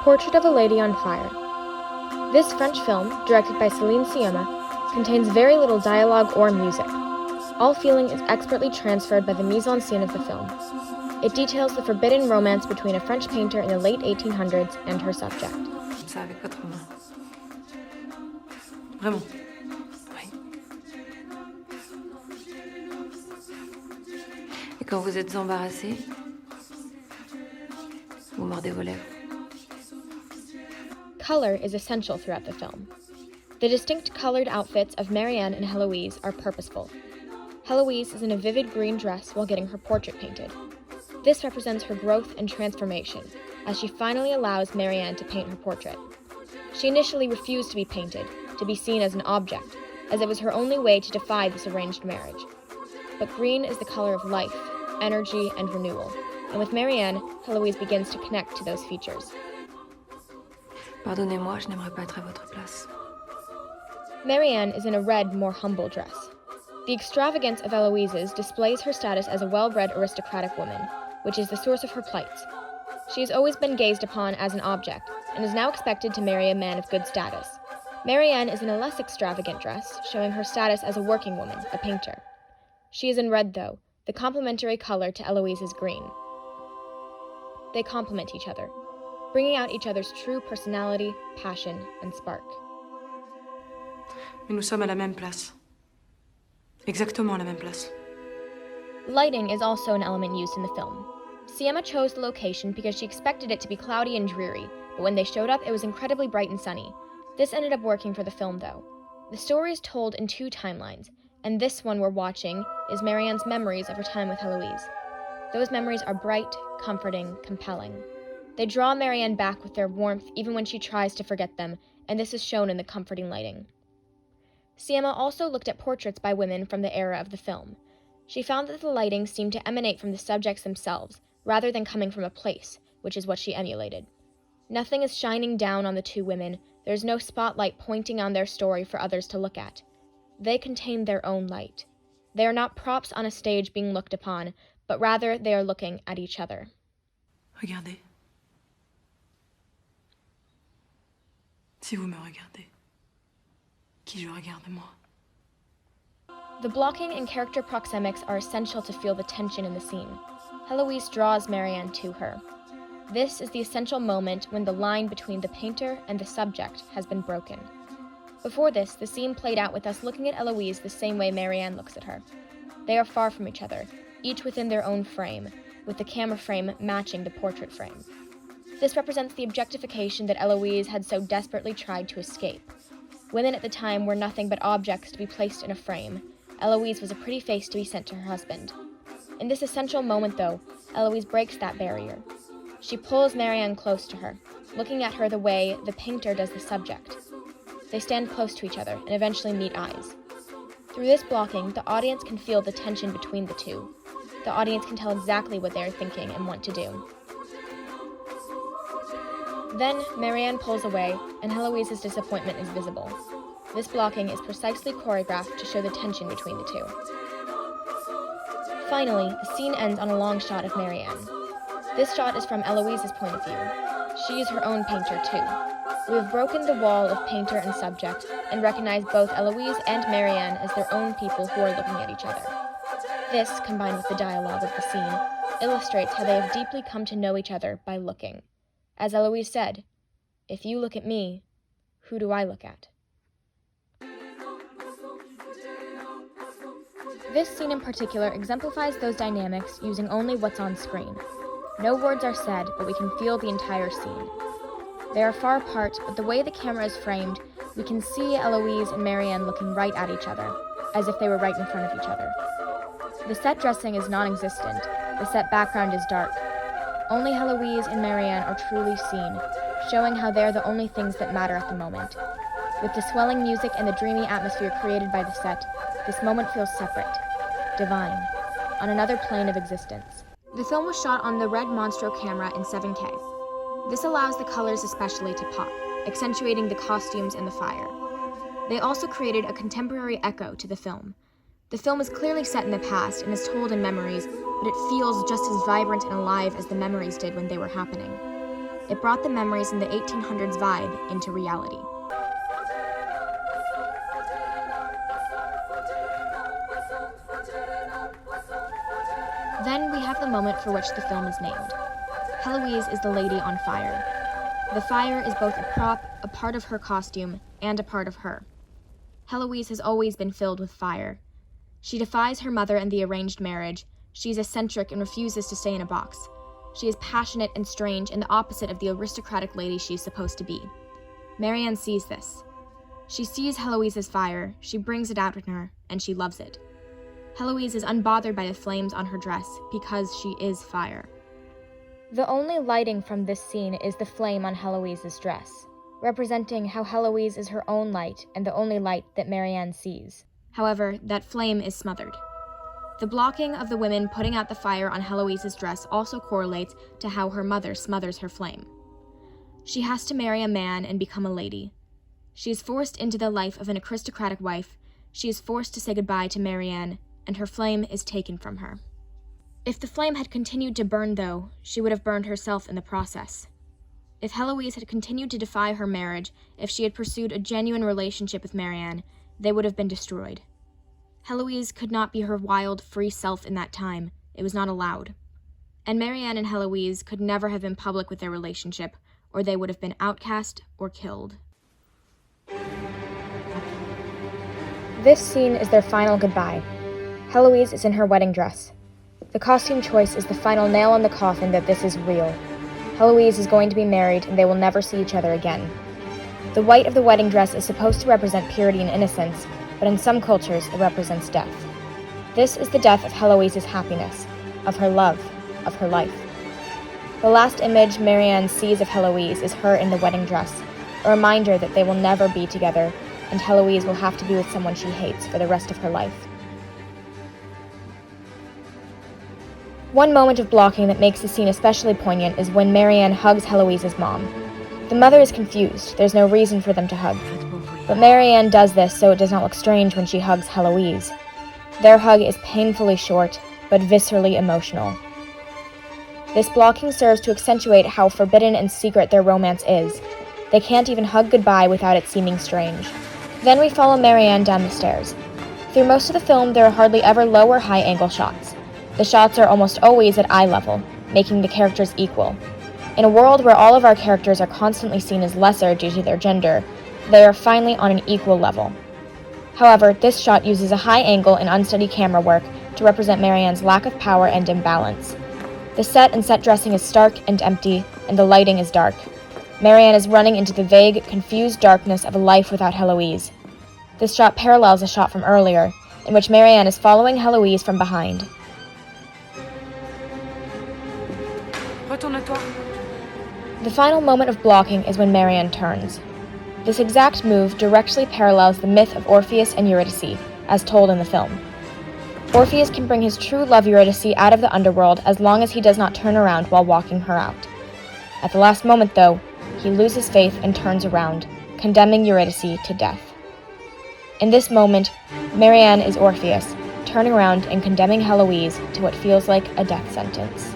Portrait of a Lady on Fire. This French film, directed by Céline Sciamma, contains very little dialogue or music. All feeling is expertly transferred by the mise-en-scene of the film. It details the forbidden romance between a French painter in the late 1800s and her subject. Comme ça avec votre main. Vraiment. Oui. Et quand vous êtes embarrassé, vous mordez vos lèvres. Color is essential throughout the film. The distinct colored outfits of Marianne and Heloise are purposeful. Heloise is in a vivid green dress while getting her portrait painted. This represents her growth and transformation, as she finally allows Marianne to paint her portrait. She initially refused to be painted, to be seen as an object, as it was her only way to defy this arranged marriage. But green is the color of life, energy, and renewal, and with Marianne, Heloise begins to connect to those features. Pardonnez-moi, je n'aimerais pas être à votre place. Marianne is in a red, more humble dress. The extravagance of Heloise's displays her status as a well-bred aristocratic woman, which is the source of her plights. She has always been gazed upon as an object, and is now expected to marry a man of good status. Marianne is in a less extravagant dress, showing her status as a working woman, a painter. She is in red, though, the complementary color to Heloise's green. They complement each other, bringing out each other's true personality, passion, and spark. Mais nous sommes à la même place. Exactement à la même place. Lighting is also an element used in the film. Sciamma chose the location because she expected it to be cloudy and dreary, but when they showed up, it was incredibly bright and sunny. This ended up working for the film, though. The story is told in two timelines, and this one we're watching is Marianne's memories of her time with Heloise. Those memories are bright, comforting, compelling. They draw Marianne back with their warmth even when she tries to forget them, and this is shown in the comforting lighting. Sciamma also looked at portraits by women from the era of the film. She found that the lighting seemed to emanate from the subjects themselves, rather than coming from a place, which is what she emulated. Nothing is shining down on the two women. There's no spotlight pointing on their story for others to look at. They contain their own light. They are not props on a stage being looked upon, but rather they are looking at each other. Regardez. Si vous me regardez, qui je regarde moi? The blocking and character proxemics are essential to feel the tension in the scene. Heloise draws Marianne to her. This is the essential moment when the line between the painter and the subject has been broken. Before this, the scene played out with us looking at Heloise the same way Marianne looks at her. They are far from each other, each within their own frame, with the camera frame matching the portrait frame. This represents the objectification that Heloise had so desperately tried to escape. Women at the time were nothing but objects to be placed in a frame. Heloise was a pretty face to be sent to her husband. In this essential moment, though, Heloise breaks that barrier. She pulls Marianne close to her, looking at her the way the painter does the subject. They stand close to each other and eventually meet eyes. Through this blocking, the audience can feel the tension between the two. The audience can tell exactly what they are thinking and want to do. Then, Marianne pulls away, and Heloise's disappointment is visible. This blocking is precisely choreographed to show the tension between the two. Finally, the scene ends on a long shot of Marianne. This shot is from Heloise's point of view. She is her own painter, too. We have broken the wall of painter and subject, and recognize both Heloise and Marianne as their own people who are looking at each other. This, combined with the dialogue of the scene, illustrates how they have deeply come to know each other by looking. As Heloise said, "If you look at me, who do I look at?" This scene in particular exemplifies those dynamics using only what's on screen. No words are said, but we can feel the entire scene. They are far apart, but the way the camera is framed, we can see Heloise and Marianne looking right at each other, as if they were right in front of each other. The set dressing is non-existent. The set background is dark. Only Heloise and Marianne are truly seen, showing how they are the only things that matter at the moment. With the swelling music and the dreamy atmosphere created by the set, this moment feels separate, divine, on another plane of existence. The film was shot on the Red Monstro camera in 7K. This allows the colors especially to pop, accentuating the costumes and the fire. They also created a contemporary echo to the film. The film is clearly set in the past and is told in memories, but it feels just as vibrant and alive as the memories did when they were happening. It brought the memories in the 1800s vibe into reality. Then we have the moment for which the film is named. Heloise is the lady on fire. The fire is both a prop, a part of her costume, and a part of her. Heloise has always been filled with fire. She defies her mother and the arranged marriage. She is eccentric and refuses to stay in a box. She is passionate and strange and the opposite of the aristocratic lady she is supposed to be. Marianne sees this. She sees Heloise's fire, she brings it out in her, and she loves it. Heloise is unbothered by the flames on her dress because she is fire. The only lighting from this scene is the flame on Heloise's dress, representing how Heloise is her own light and the only light that Marianne sees. However, that flame is smothered. The blocking of the women putting out the fire on Heloise's dress also correlates to how her mother smothers her flame. She has to marry a man and become a lady. She is forced into the life of an aristocratic wife. She is forced to say goodbye to Marianne, and her flame is taken from her. If the flame had continued to burn, though, she would have burned herself in the process. If Heloise had continued to defy her marriage, if she had pursued a genuine relationship with Marianne, they would have been destroyed. Heloise could not be her wild, free self in that time. It was not allowed. And Marianne and Heloise could never have been public with their relationship, or they would have been outcast or killed. This scene is their final goodbye. Heloise is in her wedding dress. The costume choice is the final nail in the coffin that this is real. Heloise is going to be married and they will never see each other again. The white of the wedding dress is supposed to represent purity and innocence, but in some cultures it represents death. This is the death of Heloise's happiness, of her love, of her life. The last image Marianne sees of Heloise is her in the wedding dress, a reminder that they will never be together, and Heloise will have to be with someone she hates for the rest of her life. One moment of blocking that makes the scene especially poignant is when Marianne hugs Heloise's mom. The mother is confused, there's no reason for them to hug. But Marianne does this so it does not look strange when she hugs Heloise. Their hug is painfully short, but viscerally emotional. This blocking serves to accentuate how forbidden and secret their romance is. They can't even hug goodbye without it seeming strange. Then we follow Marianne down the stairs. Through most of the film, there are hardly ever low or high angle shots. The shots are almost always at eye level, making the characters equal. In a world where all of our characters are constantly seen as lesser due to their gender, they are finally on an equal level. However, this shot uses a high angle and unsteady camera work to represent Marianne's lack of power and imbalance. The set and set dressing is stark and empty, and the lighting is dark. Marianne is running into the vague, confused darkness of a life without Heloise. This shot parallels a shot from earlier, in which Marianne is following Heloise from behind. Retourne-toi. The final moment of blocking is when Marianne turns. This exact move directly parallels the myth of Orpheus and Eurydice, as told in the film. Orpheus can bring his true love Eurydice out of the underworld as long as he does not turn around while walking her out. At the last moment, though, he loses faith and turns around, condemning Eurydice to death. In this moment, Marianne is Orpheus, turning around and condemning Heloise to what feels like a death sentence.